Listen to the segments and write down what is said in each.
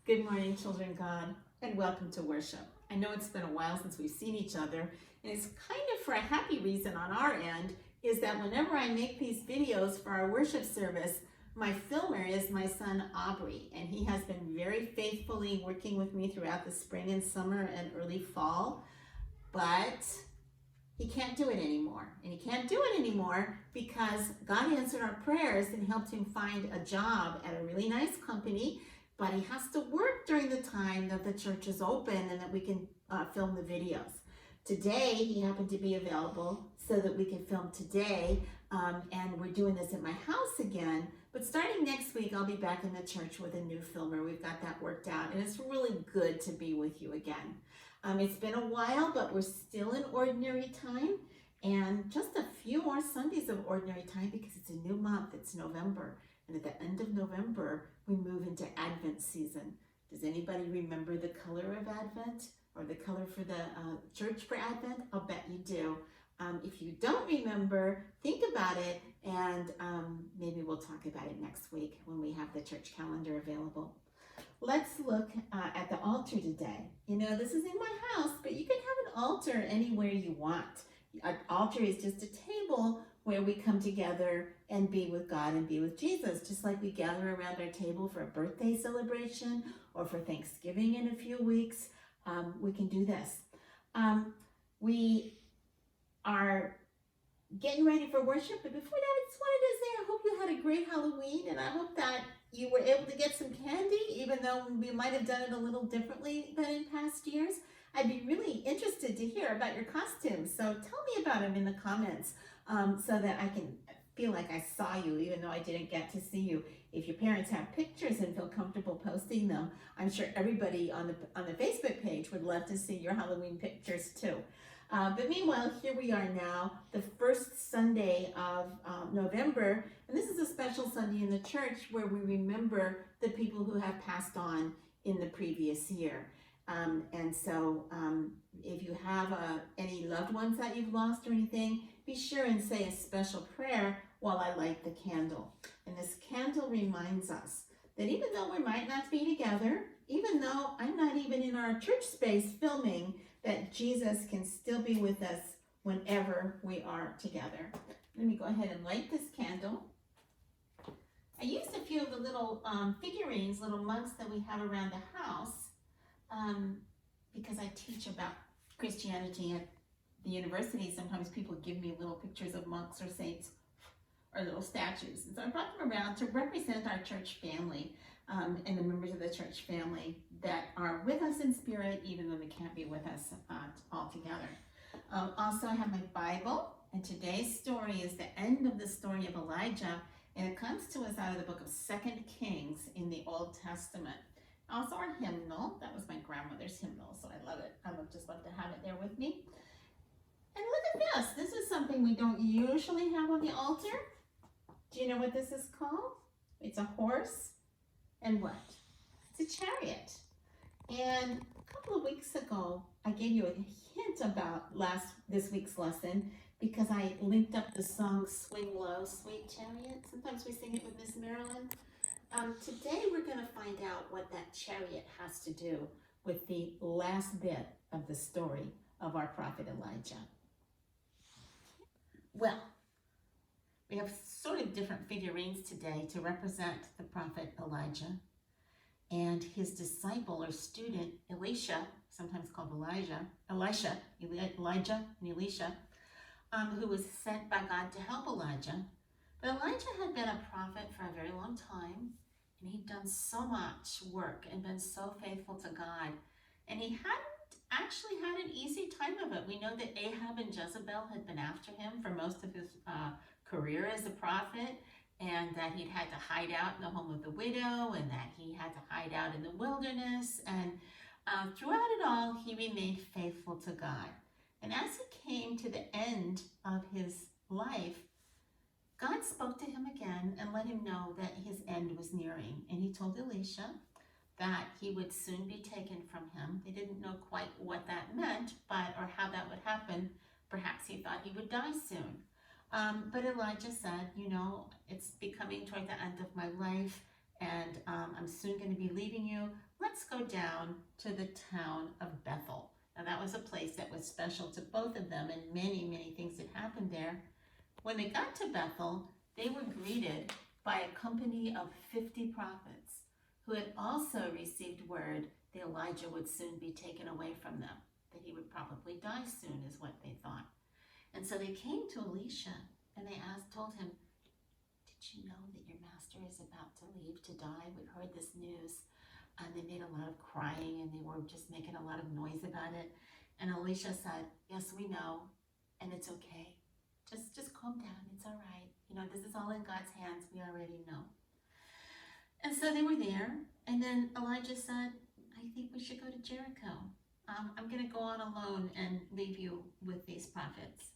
Good morning, children of God, and welcome to worship. I know it's been a while since we've seen each other, and it's kind of for a happy reason on our end, is that whenever I make these videos for our worship service, my filmer is my son Aubrey, and he has been very faithfully working with me throughout the spring and summer and early fall, but he can't do it anymore. And he can't do it anymore because God answered our prayers and helped him find a job at a really nice company, but he has to work during the time that the church is open and that we can film the videos. Today, he happened to be available so that we can film today, and we're doing this at my house again. But starting next week, I'll be back in the church with a new filmer. We've got that worked out, and it's really good to be with you again. It's been a while, but we're still in ordinary time, and just a few more Sundays of ordinary time because it's a new month. It's November, and at the end of November, we move into Advent season. Does anybody remember the color of Advent or the color for the church for Advent? I'll bet you do. If you don't remember, think about it, and maybe we'll talk about it next week when we have the church calendar available. Let's look at the altar today. You know, this is in my house, but you can have an altar anywhere you want. An altar is just a table where we come together and be with God and be with Jesus, just like we gather around our table for a birthday celebration or for Thanksgiving in a few weeks. We can do this. We are getting ready for worship, but before that, I just wanted to say I hope you had a great Halloween, and I hope that you were able to get some candy, even though we might have done it a little differently than in past years. I'd be really interested to hear about your costumes, so tell me about them in the comments so that I can feel like I saw you, even though I didn't get to see you. If your parents have pictures and feel comfortable posting them, I'm sure everybody on the Facebook page would love to see your Halloween pictures too. But meanwhile, here we are now, the first Sunday of November, and this is a special Sunday in the church where we remember the people who have passed on in the previous year. And so if you have any loved ones that you've lost or anything, be sure and say a special prayer while I light the candle. And this candle reminds us that even though we might not be together, even though I'm not even in our church space filming, that Jesus can still be with us whenever we are together. Let me go ahead and light this candle. I used a few of the little figurines, little mugs that we have around the house because I teach about Christianity at the university. Sometimes people give me little pictures of monks or saints or little statues. And so I brought them around to represent our church family and the members of the church family that are with us in spirit, even though they can't be with us all together. Also, I have my Bible, and today's story is the end of the story of Elijah, and it comes to us out of the book of 2 Kings in the Old Testament. Also, our hymnal. That was my grandmother's hymnal, so I love it. I would just love to have it there with me. And look at this. This is something we don't usually have on the altar. Do you know what this is called? It's a horse. And what? It's a chariot. And a couple of weeks ago, I gave you a hint about this week's lesson because I linked up the song Swing Low, Sweet Chariot. Sometimes we sing it with Miss Marilyn. Today we're going to find out what that chariot has to do with the last bit of the story of our prophet Elijah. Well, we have sort of different figurines today to represent the prophet Elijah and his disciple or student, Elisha, sometimes called Elijah and Elisha, who was sent by God to help Elijah. But Elijah had been a prophet for a very long time, and he'd done so much work and been so faithful to God. And he hadn't actually had an easy time of it. We know that Ahab and Jezebel had been after him for most of his career as a prophet, and that he'd had to hide out in the home of the widow, and that he had to hide out in the wilderness. And throughout it all, he remained faithful to God. And as he came to the end of his life, God spoke to him again and let him know that his end was nearing. And he told Elisha that he would soon be taken from him. They didn't know quite what that meant, or how that would happen. Perhaps he thought he would die soon. But Elijah said, you know, it's becoming toward the end of my life, and I'm soon going to be leaving you. let's go down to the town of Bethel. Now that was a place that was special to both of them, and many, many things had happened there. When they got to Bethel, they were greeted by a company of 50 prophets who had also received word that Elijah would soon be taken away from them, that he would probably die soon is what they thought. And so they came to Elisha and they told him, did you know that your master is about to leave to die? We've heard this news. And they made a lot of crying and they were just making a lot of noise about it. And Elisha said, yes, we know, and it's okay. Just calm down, it's all right. You know, this is all in God's hands, we already know. And so they were there, and then Elijah said, I think we should go to Jericho. I'm gonna go on alone and leave you with these prophets.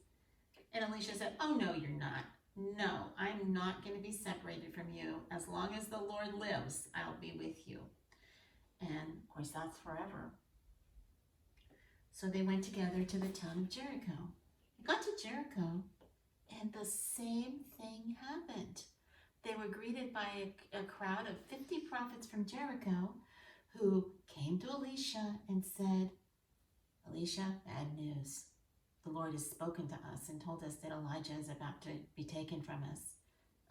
And Elisha said, oh no, you're not. No, I'm not gonna be separated from you. As long as the Lord lives, I'll be with you. And of course, that's forever. So they went together to the town of Jericho. They got to Jericho, and the same thing happened. They were greeted by a crowd of 50 prophets from Jericho who came to Elisha and said, Elisha, bad news. The Lord has spoken to us and told us that Elijah is about to be taken from us.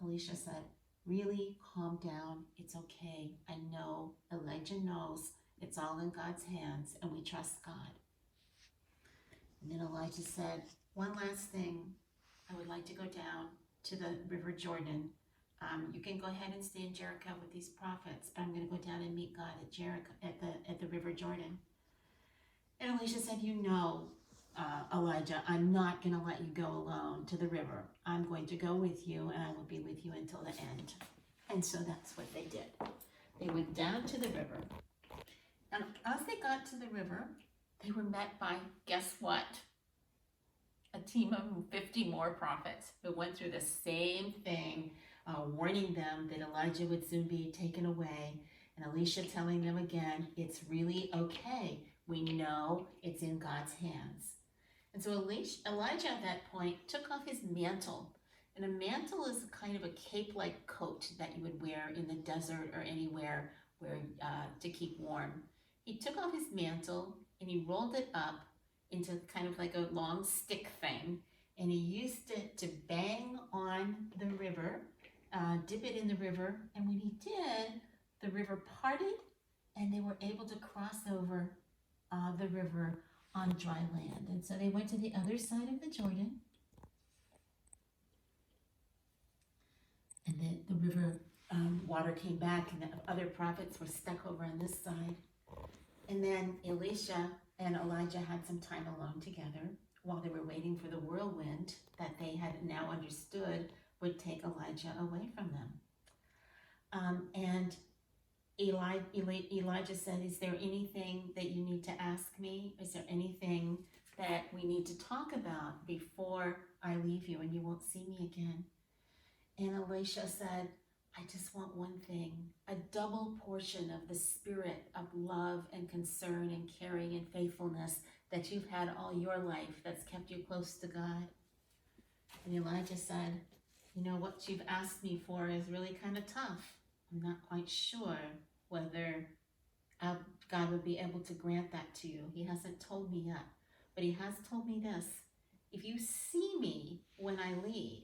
Elisha said, really, calm down. It's okay. I know. Elijah knows. It's all in God's hands, and we trust God. And then Elijah said, one last thing. I would like to go down to the river Jordan. You can go ahead and stay in Jericho with these prophets, but I'm going to go down and meet God at Jericho, at the river Jordan. And Elisha said, you know, Elijah, I'm not going to let you go alone to the river. I'm going to go with you, and I will be with you until the end. And so that's what they did. They went down to the river. And as they got to the river, they were met by, guess what? A team of 50 more prophets who went through the same thing, warning them that Elijah would soon be taken away. And Elisha telling them again, it's really okay. We know it's in God's hands. And so Elijah at that point took off his mantle. And a mantle is kind of a cape-like coat that you would wear in the desert or anywhere where to keep warm. He took off his mantle and he rolled it up into kind of like a long stick thing, and he used it to bang on the river, dip it in the river, and when he did, the river parted and they were able to cross over the river on dry land. And so they went to the other side of the Jordan, and then the river water came back, and the other prophets were stuck over on this side. And then Elisha and Elijah had some time alone together while they were waiting for the whirlwind that they had now understood would take Elijah away from them. And Elijah said, is there anything that you need to ask me? Is there anything that we need to talk about before I leave you and you won't see me again? And Elisha said, I just want one thing, a double portion of the spirit of love and concern and caring and faithfulness that you've had all your life that's kept you close to God. And Elijah said, you know, what you've asked me for is really kind of tough. I'm not quite sure whether God would be able to grant that to you. He hasn't told me yet, but he has told me this. If you see me when I leave,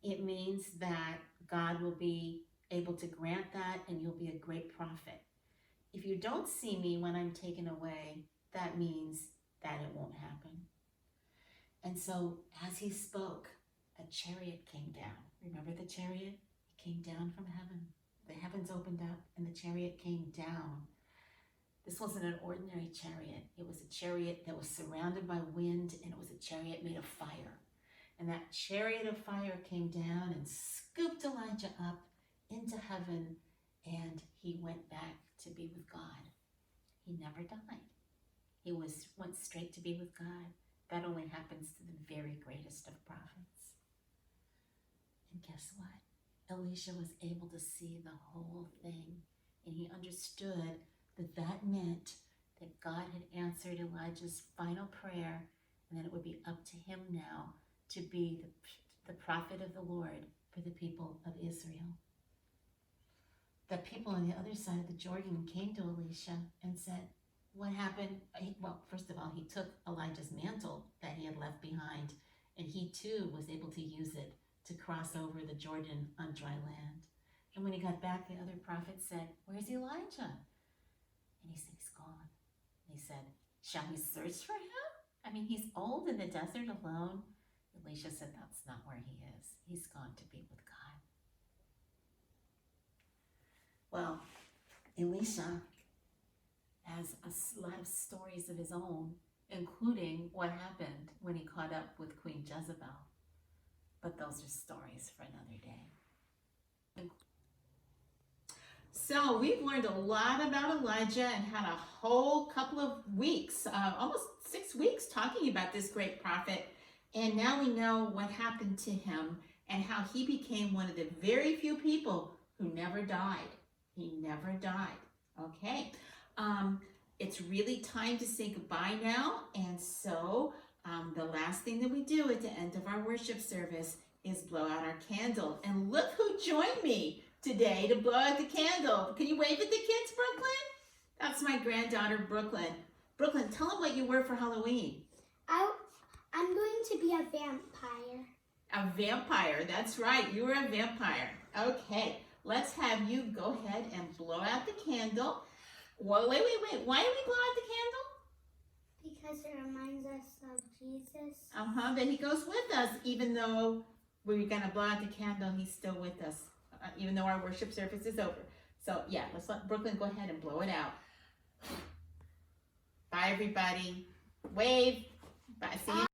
it means that God will be able to grant that and you'll be a great prophet. If you don't see me when I'm taken away, that means that it won't happen. And so as he spoke, a chariot came down. Remember the chariot? It came down from heaven. The heavens opened up and the chariot came down. This wasn't an ordinary chariot. It was a chariot that was surrounded by wind, and it was a chariot made of fire. And that chariot of fire came down and scooped Elijah up into heaven, and he went back to be with God. He never died. He went straight to be with God. That only happens to the very greatest of prophets. And guess what? Elisha was able to see the whole thing, and he understood that that meant that God had answered Elijah's final prayer, and that it would be up to him now to be the prophet of the Lord for the people of Israel. the people on the other side of the Jordan came to Elisha and said, what happened? Well, first of all, he took Elijah's mantle that he had left behind, and he too was able to use it to cross over the Jordan on dry land. And when he got back, the other prophet said, where's Elijah? And he said, he's gone. And he said, shall we search for him? I mean, he's old in the desert alone. Elisha said, that's not where he is. He's gone to be with God. Well, Elisha has a lot of stories of his own, including what happened when he caught up with Queen Jezebel. But those are stories for another day. So we've learned a lot about Elijah and had a whole couple of weeks, almost 6 weeks, talking about this great prophet. And now we know what happened to him and how he became one of the very few people who never died. He never died. Okay. It's really time to say goodbye now. And so the last thing that we do at the end of our worship service is blow out our candle. And look who joined me today to blow out the candle. Can you wave at the kids, Brooklyn? That's my granddaughter, Brooklyn. Brooklyn, tell them what you were for Halloween. I'm going to be a vampire. A vampire, that's right. You were a vampire. Okay, let's have you go ahead and blow out the candle. Well, wait. Why do we blow out the candle? Because it reminds us of Jesus. That he goes with us, even though we're going to blow out the candle, he's still with us, even though our worship service is over. So, yeah, let's let Brooklyn go ahead and blow it out. Bye, everybody. Wave. Bye. See you.